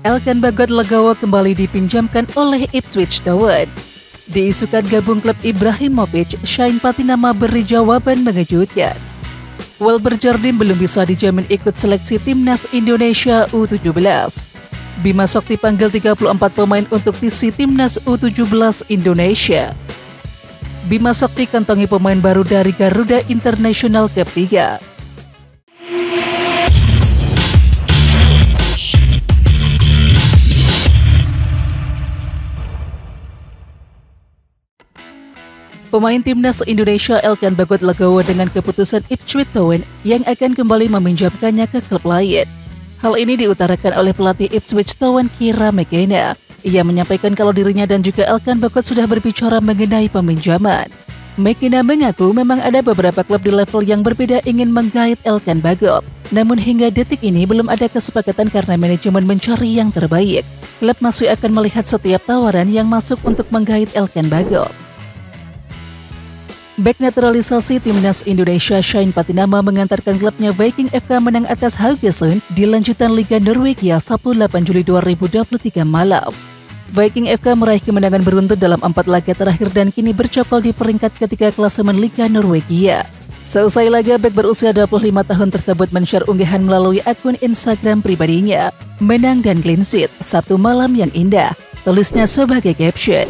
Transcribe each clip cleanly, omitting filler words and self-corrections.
Elkan Bagot Legowo kembali dipinjamkan oleh Ipswich Town. Diisukan gabung klub Ibrahimovic, Shane Patinama beri jawaban mengejutkan. Welber Jardim belum bisa dijamin ikut seleksi timnas Indonesia U17. Bima Sakti panggil 34 pemain untuk isi timnas U17 Indonesia. Bima Sakti kantongi pemain baru dari Garuda International Cup 3. Pemain timnas Indonesia Elkan Bagot Legowo dengan keputusan Ipswich Town yang akan kembali meminjamkannya ke klub lain. Hal ini diutarakan oleh pelatih Ipswich Town Kira McKenna. Ia menyampaikan kalau dirinya dan juga Elkan Bagot sudah berbicara mengenai peminjaman. McKenna mengaku memang ada beberapa klub di level yang berbeda ingin menggait Elkan Bagot. Namun hingga detik ini belum ada kesepakatan karena manajemen mencari yang terbaik. Klub masih akan melihat setiap tawaran yang masuk untuk menggait Elkan Bagot. Bek naturalisasi timnas Indonesia Shane Patinama mengantarkan klubnya Viking FK menang atas Haugesund di lanjutan Liga Norwegia Sabtu 8 Juli 2023 malam. Viking FK meraih kemenangan beruntun dalam 4 laga terakhir dan kini bercokol di peringkat ketiga klasemen Liga Norwegia. Seusai laga, bek berusia 25 tahun tersebut men-share unggahan melalui akun Instagram pribadinya. Menang dan clean sheet, Sabtu malam yang indah, tulisnya sebagai caption.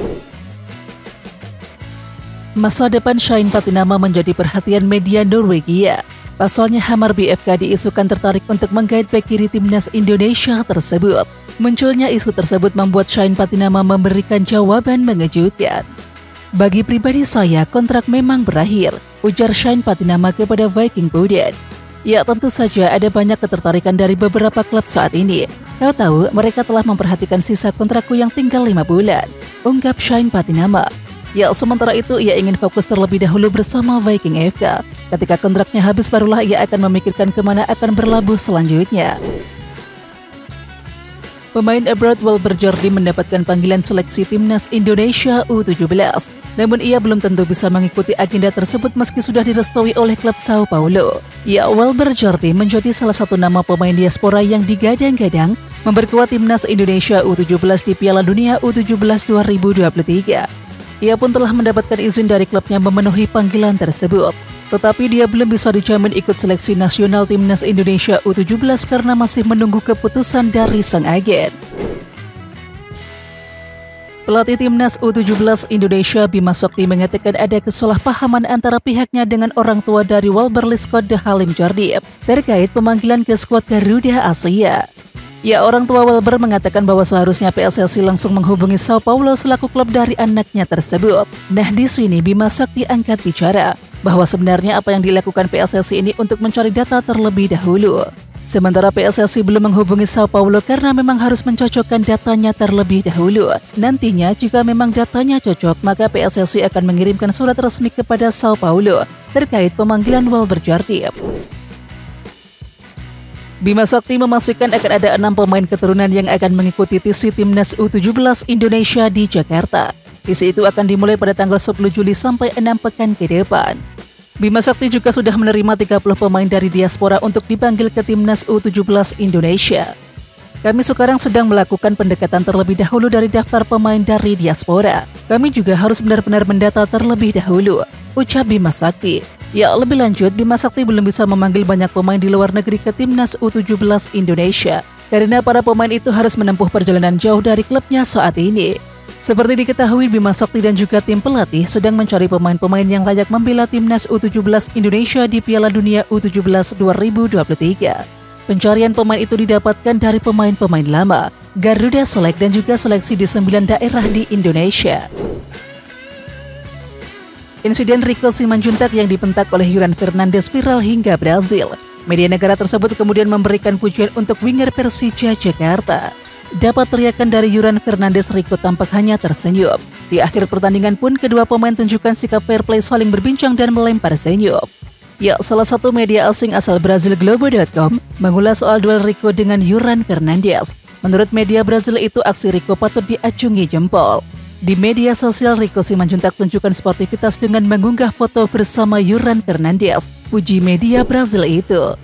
Masa depan Shane Patinama menjadi perhatian media Norwegia. Pasalnya Hammarby FK diisukan tertarik untuk menggait bek kiri timnas Indonesia tersebut. Munculnya isu tersebut membuat Shane Patinama memberikan jawaban mengejutkan. Bagi pribadi saya, kontrak memang berakhir, ujar Shane Patinama kepada Viking Poden. Ya, tentu saja ada banyak ketertarikan dari beberapa klub saat ini. Kau tahu, mereka telah memperhatikan sisa kontrakku yang tinggal 5 bulan, ungkap Shane Patinama. Ya, sementara itu ia ingin fokus terlebih dahulu bersama Viking FK. Ketika kontraknya habis barulah ia akan memikirkan kemana akan berlabuh selanjutnya. Pemain abroad Welber Jardim mendapatkan panggilan seleksi timnas Indonesia U17. Namun ia belum tentu bisa mengikuti agenda tersebut meski sudah direstui oleh klub Sao Paulo. Ya, Welber Jardim menjadi salah satu nama pemain diaspora yang digadang-gadang memperkuat timnas Indonesia U17 di Piala Dunia U17 2023. Ia pun telah mendapatkan izin dari klubnya memenuhi panggilan tersebut. Tetapi dia belum bisa dijamin ikut seleksi nasional timnas Indonesia U17 karena masih menunggu keputusan dari sang agen. Pelatih timnas U17 Indonesia Bima Sakti mengatakan ada kesalahpahaman antara pihaknya dengan orang tua dari Welber Liskod De Halim Jardim terkait pemanggilan ke skuad Garuda Asia. Ya, orang tua Welber mengatakan bahwa seharusnya PSSI langsung menghubungi Sao Paulo selaku klub dari anaknya tersebut. Nah, di sini Bima Sakti angkat bicara bahwa sebenarnya apa yang dilakukan PSSI ini untuk mencari data terlebih dahulu. Sementara PSSI belum menghubungi Sao Paulo karena memang harus mencocokkan datanya terlebih dahulu. Nantinya jika memang datanya cocok, maka PSSI akan mengirimkan surat resmi kepada Sao Paulo terkait pemanggilan Welber Jardim. Bima Sakti memastikan akan ada 6 pemain keturunan yang akan mengikuti TC Timnas U17 Indonesia di Jakarta. TC itu akan dimulai pada tanggal 10 Juli sampai 6 pekan ke depan. Bima Sakti juga sudah menerima 30 pemain dari diaspora untuk dipanggil ke Timnas U17 Indonesia. Kami sekarang sedang melakukan pendekatan terlebih dahulu dari daftar pemain dari diaspora. Kami juga harus benar-benar mendata terlebih dahulu, ucap Bima Sakti. Ya, lebih lanjut, Bima Sakti belum bisa memanggil banyak pemain di luar negeri ke Timnas U17 Indonesia karena para pemain itu harus menempuh perjalanan jauh dari klubnya saat ini. Seperti diketahui, Bima Sakti dan juga tim pelatih sedang mencari pemain-pemain yang layak membela Timnas U17 Indonesia di Piala Dunia U17 2023. Pencarian pemain itu didapatkan dari pemain-pemain lama, Garuda Select dan juga seleksi di 9 daerah di Indonesia. Insiden Rico Simanjuntak yang dipentak oleh Juran Fernandes viral hingga Brazil. Media negara tersebut kemudian memberikan pujian untuk winger Persija Jakarta. Dapat teriakan dari Juran Fernandes, Rico tampak hanya tersenyum. Di akhir pertandingan pun kedua pemain tunjukkan sikap fair play saling berbincang dan melempar senyum. Ya, salah satu media asing asal Brazil Globo.com mengulas soal duel Rico dengan Juran Fernandes. Menurut media Brazil itu aksi Rico patut diacungi jempol. Di media sosial, Rico Simanjuntak tunjukkan sportivitas dengan mengunggah foto bersama Juran Fernandes, puji media Brazil itu.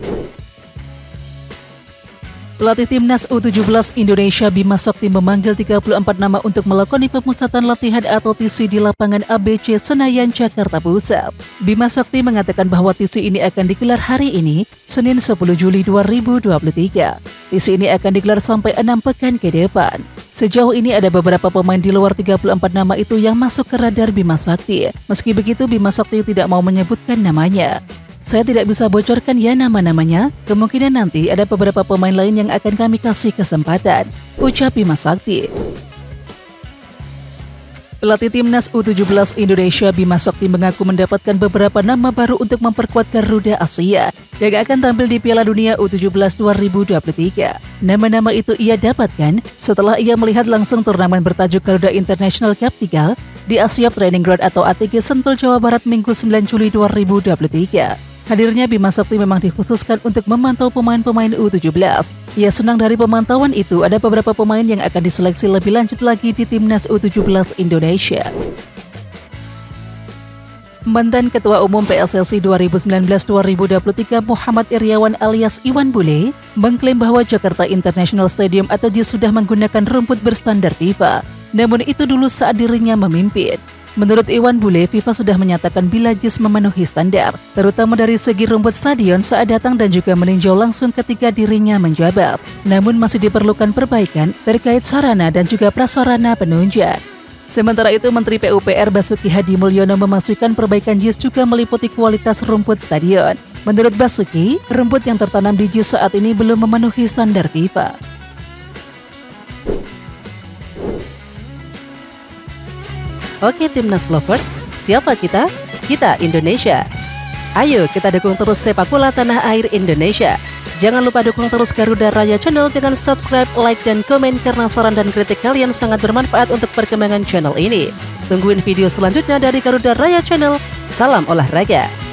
Pelatih Timnas U17 Indonesia Bima Sakti memanggil 34 nama untuk melakoni pemusatan latihan atau TC di lapangan ABC Senayan, Jakarta Pusat. Bima Sakti mengatakan bahwa TC ini akan digelar hari ini, Senin 10 Juli 2023. TC ini akan digelar sampai 6 pekan ke depan. Sejauh ini ada beberapa pemain di luar 34 nama itu yang masuk ke radar Bima Sakti. Meski begitu, Bima Sakti tidak mau menyebutkan namanya. Saya tidak bisa bocorkan ya nama-namanya, kemungkinan nanti ada beberapa pemain lain yang akan kami kasih kesempatan, ucap Bima Sakti. Pelatih Timnas U17 Indonesia Bima Sakti mengaku mendapatkan beberapa nama baru untuk memperkuat Garuda Asia yang akan tampil di Piala Dunia U17 2023. Nama-nama itu ia dapatkan setelah ia melihat langsung turnamen bertajuk Garuda International Cup 3 di Asia Training Ground atau ATG Sentul, Jawa Barat Minggu 9 Juli 2023. Hadirnya Bima Sakti memang dikhususkan untuk memantau pemain-pemain U17. Ia senang dari pemantauan itu ada beberapa pemain yang akan diseleksi lebih lanjut lagi di Timnas U17 Indonesia. Mantan Ketua Umum PSSI 2019-2023 Muhammad Iriawan alias Iwan Bule mengklaim bahwa Jakarta International Stadium atau JIS sudah menggunakan rumput berstandar FIFA. Namun itu dulu saat dirinya memimpin. Menurut Iwan Bule, FIFA sudah menyatakan bila JIS memenuhi standar, terutama dari segi rumput stadion saat datang dan juga meninjau langsung ketika dirinya menjabat. Namun masih diperlukan perbaikan terkait sarana dan juga prasarana penunjang. Sementara itu, Menteri PUPR Basuki Hadi Mulyono memastikan perbaikan JIS juga meliputi kualitas rumput stadion. Menurut Basuki, rumput yang tertanam di JIS saat ini belum memenuhi standar FIFA. Oke Timnas Lovers, siapa kita? Kita Indonesia. Ayo kita dukung terus sepak bola tanah air Indonesia. Jangan lupa dukung terus Garuda Raya Channel dengan subscribe, like, dan komen karena saran dan kritik kalian sangat bermanfaat untuk perkembangan channel ini. Tungguin video selanjutnya dari Garuda Raya Channel. Salam olahraga.